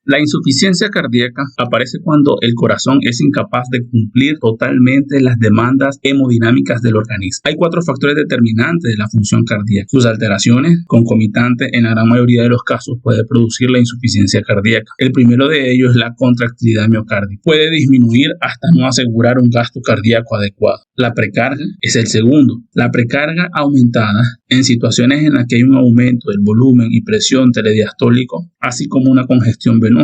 La insuficiencia cardíaca aparece cuando el corazón es incapaz de cumplir totalmente las demandas hemodinámicas del organismo. Hay 4 factores determinantes de la función cardíaca. Sus alteraciones concomitantes en la gran mayoría de los casos puede producir la insuficiencia cardíaca. El primero de ellos es la contractilidad miocárdica. Puede disminuir hasta no asegurar un gasto cardíaco adecuado. La precarga es el segundo. La precarga aumentada en situaciones en las que hay un aumento del volumen y presión telediastólico, así como una congestión venosa,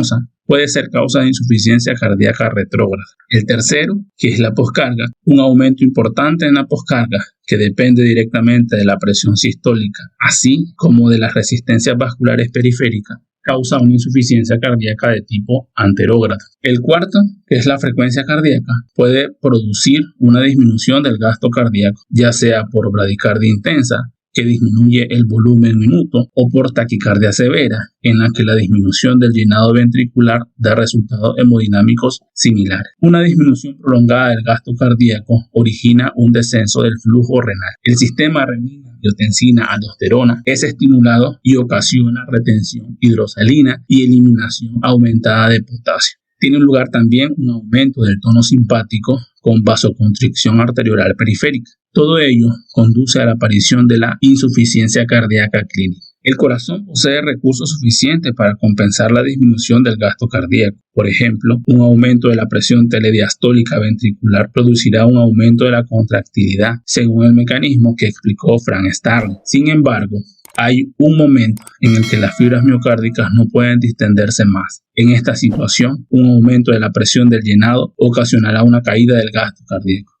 puede ser causa de insuficiencia cardíaca retrógrada. El tercero, que es la poscarga, un aumento importante en la poscarga que depende directamente de la presión sistólica, así como de las resistencias vasculares periféricas, causa una insuficiencia cardíaca de tipo anterógrada. El cuarto, que es la frecuencia cardíaca, puede producir una disminución del gasto cardíaco, ya sea por bradicardia intensa, que disminuye el volumen minuto, o por taquicardia severa, en la que la disminución del llenado ventricular da resultados hemodinámicos similares. Una disminución prolongada del gasto cardíaco origina un descenso del flujo renal. El sistema renina-angiotensina-aldosterona es estimulado y ocasiona retención hidrosalina y eliminación aumentada de potasio. Tiene lugar también un aumento del tono simpático con vasoconstricción arteriolar periférica. Todo ello conduce a la aparición de la insuficiencia cardíaca clínica. El corazón posee recursos suficientes para compensar la disminución del gasto cardíaco. Por ejemplo, un aumento de la presión telediastólica ventricular producirá un aumento de la contractilidad, según el mecanismo que explicó Frank Starling. Sin embargo, hay un momento en el que las fibras miocárdicas no pueden distenderse más. En esta situación, un aumento de la presión del llenado ocasionará una caída del gasto cardíaco.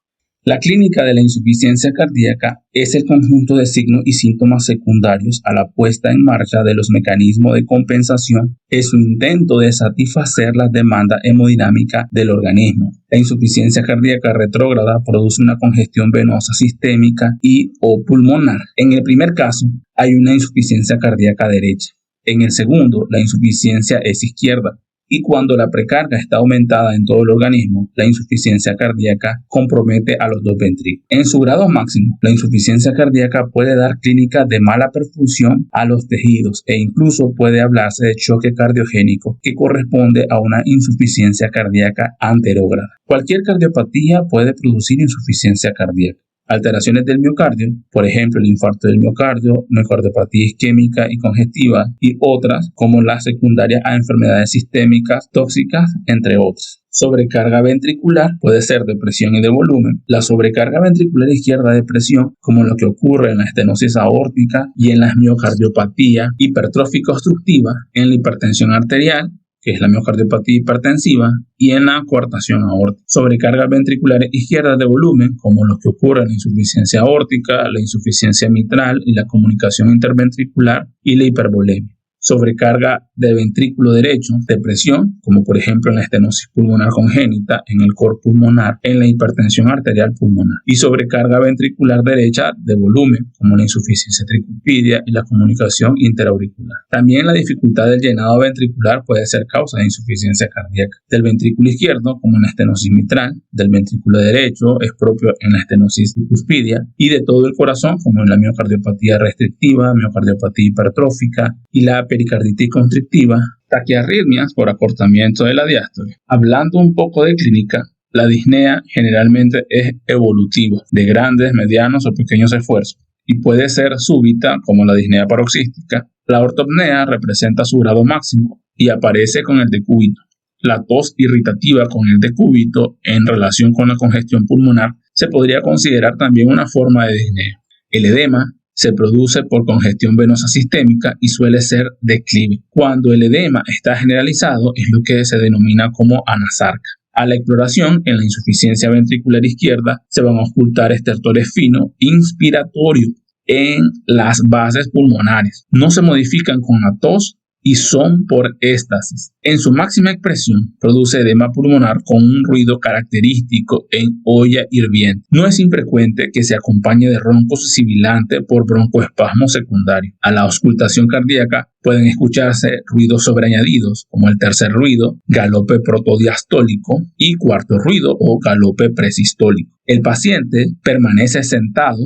La clínica de la insuficiencia cardíaca es el conjunto de signos y síntomas secundarios a la puesta en marcha de los mecanismos de compensación en su intento de satisfacer las demandas hemodinámicas del organismo. La insuficiencia cardíaca retrógrada produce una congestión venosa sistémica y o pulmonar. En el primer caso, hay una insuficiencia cardíaca derecha. En el segundo, la insuficiencia es izquierda. Y cuando la precarga está aumentada en todo el organismo, la insuficiencia cardíaca compromete a los dos ventrículos. En su grado máximo, la insuficiencia cardíaca puede dar clínica de mala perfusión a los tejidos e incluso puede hablarse de choque cardiogénico que corresponde a una insuficiencia cardíaca anterógrada. Cualquier cardiopatía puede producir insuficiencia cardíaca. Alteraciones del miocardio, por ejemplo el infarto del miocardio, miocardiopatía isquémica y congestiva y otras como las secundarias a enfermedades sistémicas tóxicas, entre otras. Sobrecarga ventricular puede ser de presión y de volumen. La sobrecarga ventricular izquierda de presión, como lo que ocurre en la estenosis aórtica y en la miocardiopatía hipertrófica obstructiva, en la hipertensión arterial, que es la miocardiopatía hipertensiva, y en la coartación aórtica. Sobrecargas ventriculares izquierdas de volumen, como los que ocurren en la insuficiencia aórtica, la insuficiencia mitral y la comunicación interventricular y la hipervolemia. Sobrecarga de ventrículo derecho de presión, como por ejemplo en la estenosis pulmonar congénita, en el cor pulmonar, en la hipertensión arterial pulmonar. Y sobrecarga ventricular derecha de volumen, como la insuficiencia tricúspide y la comunicación interauricular. También la dificultad del llenado ventricular puede ser causa de insuficiencia cardíaca. Del ventrículo izquierdo, como en la estenosis mitral, del ventrículo derecho es propio en la estenosis tricúspide y de todo el corazón, como en la miocardiopatía restrictiva, miocardiopatía hipertrófica y la pericarditis constrictiva, taquiarritmias por acortamiento de la diástole. Hablando un poco de clínica, la disnea generalmente es evolutiva, de grandes, medianos o pequeños esfuerzos, y puede ser súbita, como la disnea paroxística. La ortopnea representa su grado máximo y aparece con el decúbito. La tos irritativa con el decúbito en relación con la congestión pulmonar se podría considerar también una forma de disnea. El edema se produce por congestión venosa sistémica y suele ser declive. Cuando el edema está generalizado es lo que se denomina como anasarca. A la exploración, en la insuficiencia ventricular izquierda, se van a ocultar estertores finos inspiratorios en las bases pulmonares. No se modifican con la tos y son por éstasis. En su máxima expresión, produce edema pulmonar con un ruido característico en olla hirviente. No es infrecuente que se acompañe de roncos sibilantes por broncoespasmo secundario. A la auscultación cardíaca pueden escucharse ruidos sobreañadidos, como el tercer ruido, galope protodiastólico, y cuarto ruido o galope presistólico. El paciente permanece sentado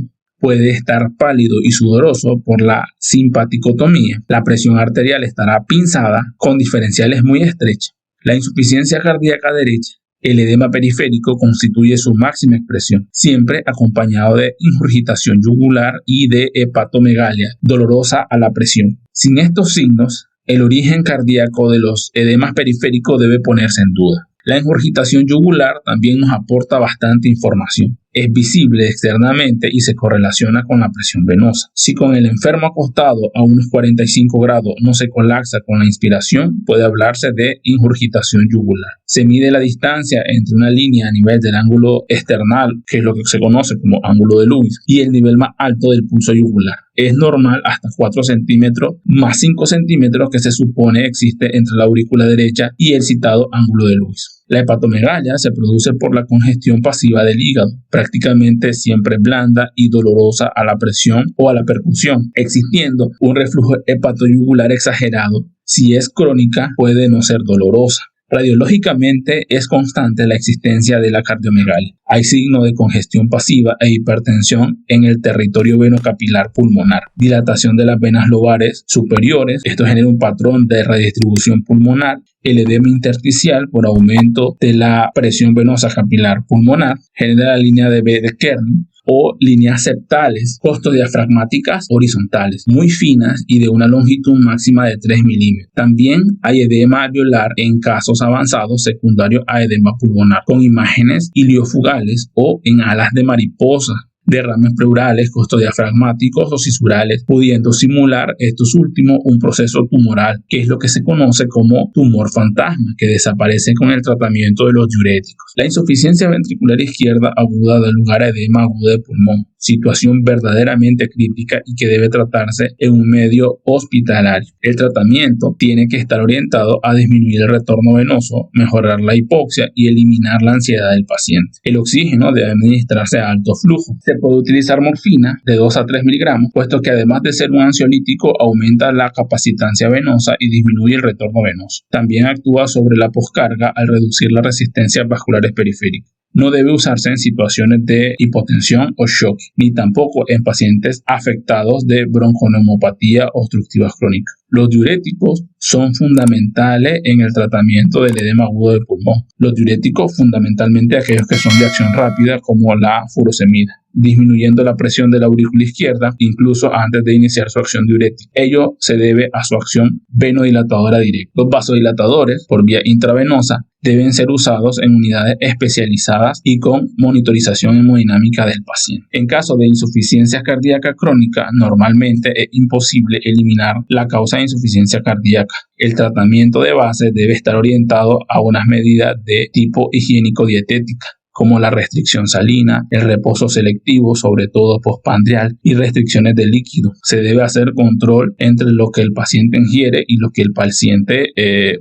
puede estar pálido y sudoroso por la simpaticotomía. La presión arterial estará pinzada con diferenciales muy estrechas. La insuficiencia cardíaca derecha. El edema periférico constituye su máxima expresión, siempre acompañado de ingurgitación yugular y de hepatomegalia, dolorosa a la presión. Sin estos signos, el origen cardíaco de los edemas periféricos debe ponerse en duda. La ingurgitación yugular también nos aporta bastante información. Es visible externamente y se correlaciona con la presión venosa. Si con el enfermo acostado a unos 45 grados no se colapsa con la inspiración, puede hablarse de ingurgitación yugular. Se mide la distancia entre una línea a nivel del ángulo external, que es lo que se conoce como ángulo de Lewis, y el nivel más alto del pulso yugular. Es normal hasta 4 centímetros más 5 centímetros que se supone existe entre la aurícula derecha y el citado ángulo de Lewis. La hepatomegalia se produce por la congestión pasiva del hígado, prácticamente siempre blanda y dolorosa a la presión o a la percusión, existiendo un reflujo hepatoyugular exagerado. Si es crónica, puede no ser dolorosa. Radiológicamente es constante la existencia de la cardiomegalia. Hay signos de congestión pasiva e hipertensión en el territorio venocapilar pulmonar, dilatación de las venas lobares superiores. Esto genera un patrón de redistribución pulmonar. El edema intersticial por aumento de la presión venosa capilar pulmonar genera la línea de B de Kerner o líneas septales costodiafragmáticas horizontales, muy finas y de una longitud máxima de 3 milímetros. También hay edema alveolar en casos avanzados secundarios a edema pulmonar, con imágenes iliofugales o en alas de mariposa, derrames pleurales, costodiafragmáticos o cisurales, pudiendo simular estos últimos un proceso tumoral, que es lo que se conoce como tumor fantasma, que desaparece con el tratamiento de los diuréticos. La insuficiencia ventricular izquierda aguda da lugar a edema agudo de pulmón, situación verdaderamente crítica y que debe tratarse en un medio hospitalario. El tratamiento tiene que estar orientado a disminuir el retorno venoso, mejorar la hipoxia y eliminar la ansiedad del paciente. El oxígeno debe administrarse a alto flujo. Se puede utilizar morfina de 2 a 3 miligramos, puesto que además de ser un ansiolítico aumenta la capacitancia venosa y disminuye el retorno venoso. También actúa sobre la poscarga al reducir las resistencias vasculares periféricas. No debe usarse en situaciones de hipotensión o shock, ni tampoco en pacientes afectados de bronconeumopatía obstructiva crónica. Los diuréticos son fundamentales en el tratamiento del edema agudo del pulmón. Los diuréticos, fundamentalmente aquellos que son de acción rápida, como la furosemida, disminuyendo la presión de la aurícula izquierda incluso antes de iniciar su acción diurética. Ello se debe a su acción venodilatadora directa. Los vasodilatadores por vía intravenosa deben ser usados en unidades especializadas y con monitorización hemodinámica del paciente. En caso de insuficiencia cardíaca crónica, normalmente es imposible eliminar la causa de insuficiencia cardíaca. El tratamiento de base debe estar orientado a unas medidas de tipo higiénico-dietética, como la restricción salina, el reposo selectivo, sobre todo postprandial, y restricciones de líquido. Se debe hacer control entre lo que el paciente ingiere y lo que el paciente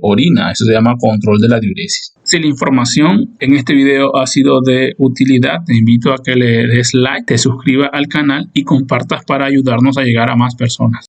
orina. Eso se llama control de la diuresis. Si la información en este video ha sido de utilidad, te invito a que le des like, te suscribas al canal y compartas para ayudarnos a llegar a más personas.